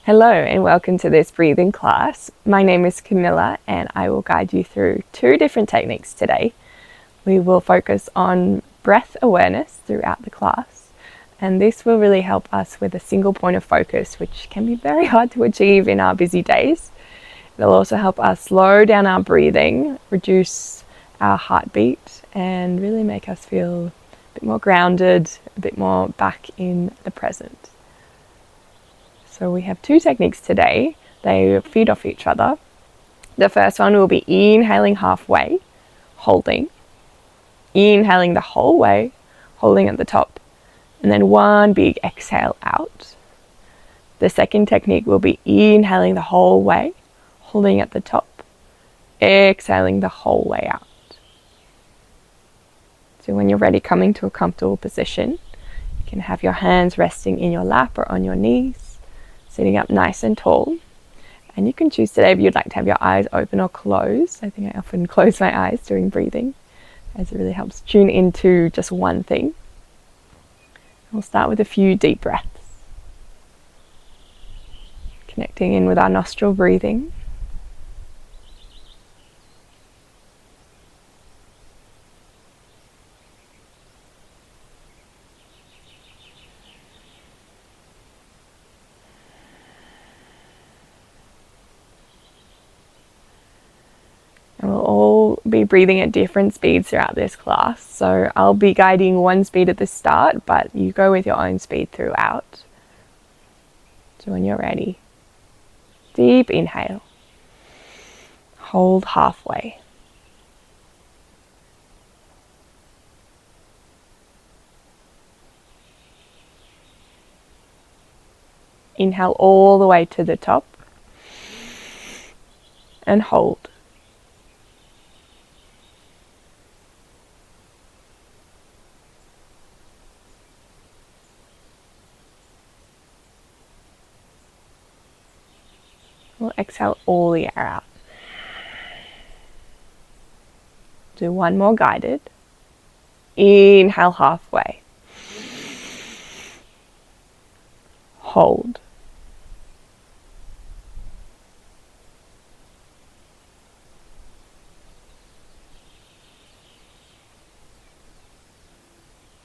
Hello and welcome to this breathing class. My name is Camilla and I will guide you through two different techniques today. We will focus on breath awareness throughout the class, and this will really help us with a single point of focus, which can be very hard to achieve in our busy days. It'll also help us slow down our breathing, reduce our heartbeat, and really make us feel a bit more grounded, a bit more back in the present. So we have two techniques today. They feed off each other. The first one will be inhaling halfway, holding. Inhaling the whole way, holding at the top. And then one big exhale out. The second technique will be inhaling the whole way, holding at the top. Exhaling the whole way out. So when you're ready, coming to a comfortable position, you can have your hands resting in your lap or on your knees. Sitting up nice and tall, and you can choose today if you'd like to have your eyes open or closed. I think I often close my eyes during breathing, as it really helps tune into just one thing. We'll start with a few deep breaths, connecting in with our nostril breathing. And we'll all be breathing at different speeds throughout this class. So I'll be guiding one speed at the start, but you go with your own speed throughout. So when you're ready, deep inhale. Hold halfway. Inhale all the way to the top. And hold. We'll exhale all the air out. Do one more guided. Inhale halfway. Hold.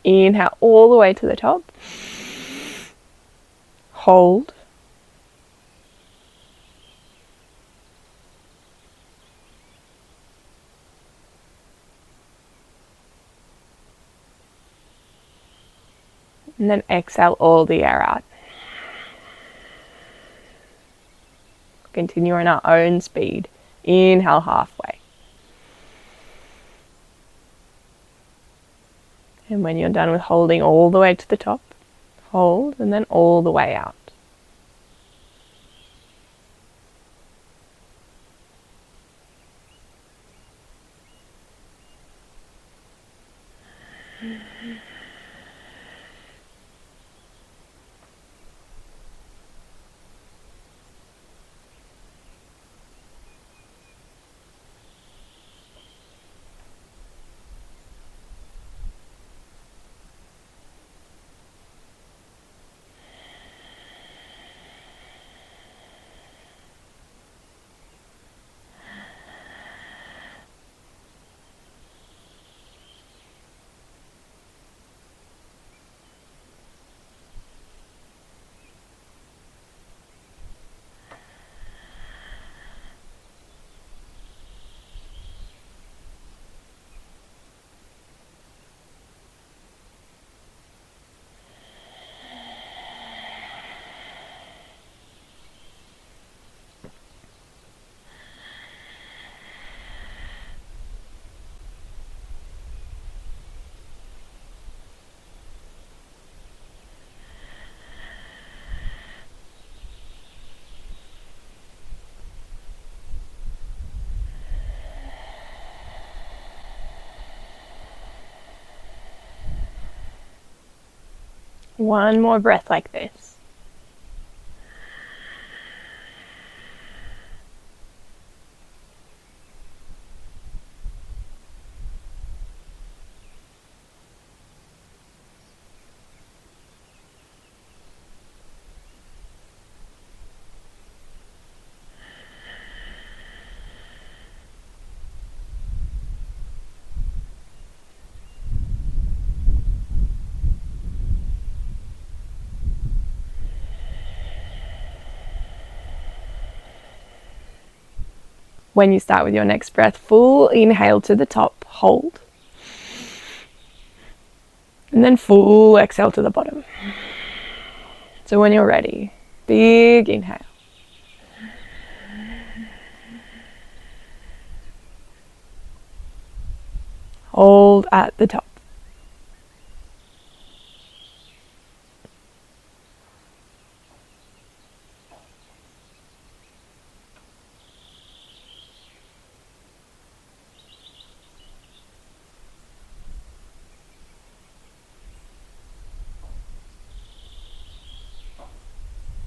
Inhale all the way to the top. Hold. And then exhale all the air out. Continue on our own speed. Inhale halfway. And when you're done with holding all the way to the top, hold and then all the way out. One more breath like this. when you start with your next breath, full inhale to the top, hold. And then full exhale to the bottom. So when you're ready, big inhale. Hold at the top.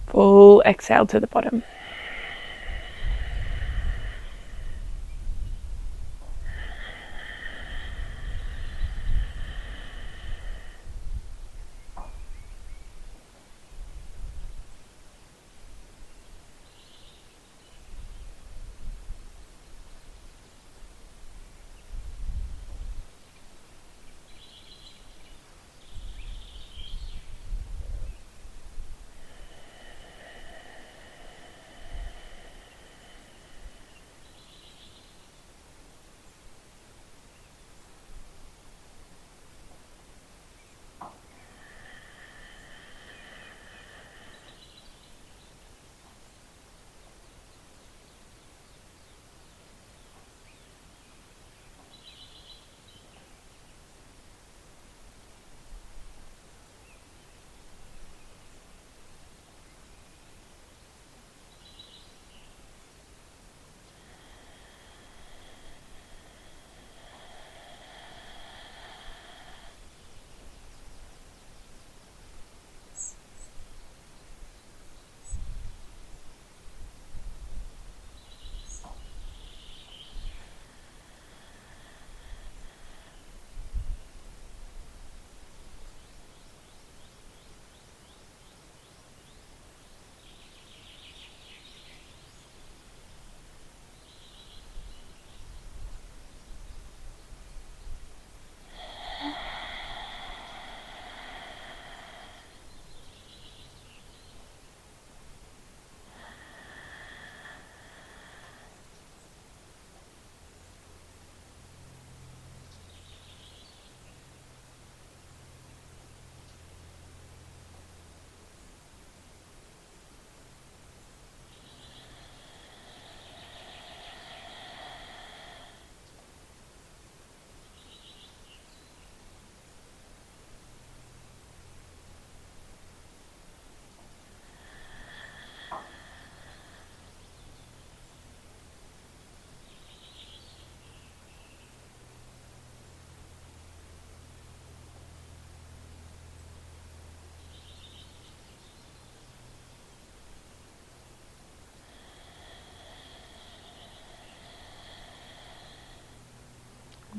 Full exhale to the bottom.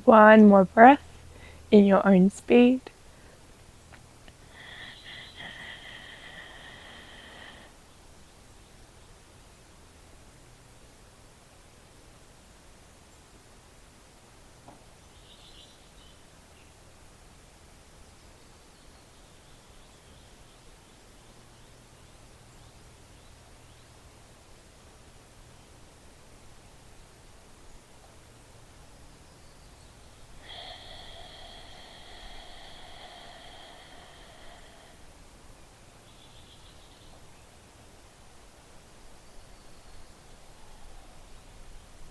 One more breath in your own speed.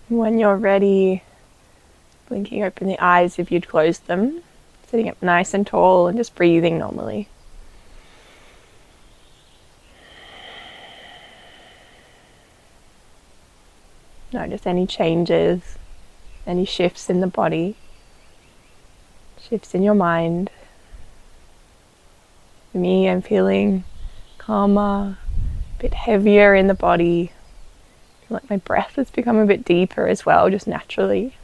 When you're ready, blinking open the eyes if you'd closed them, sitting up nice and tall and just breathing normally. Notice any changes, any shifts in the body, shifts in your mind. For me, I'm feeling calmer, a bit heavier in the body. I feel like my breath has become a bit deeper as well, just naturally.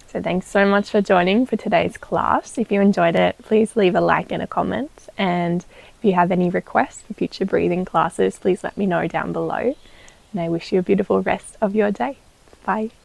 So thanks so much for joining for today's class. If you enjoyed it, please leave a like and a comment. And if you have any requests for future breathing classes, please let me know down below. And I wish you a beautiful rest of your day. Bye.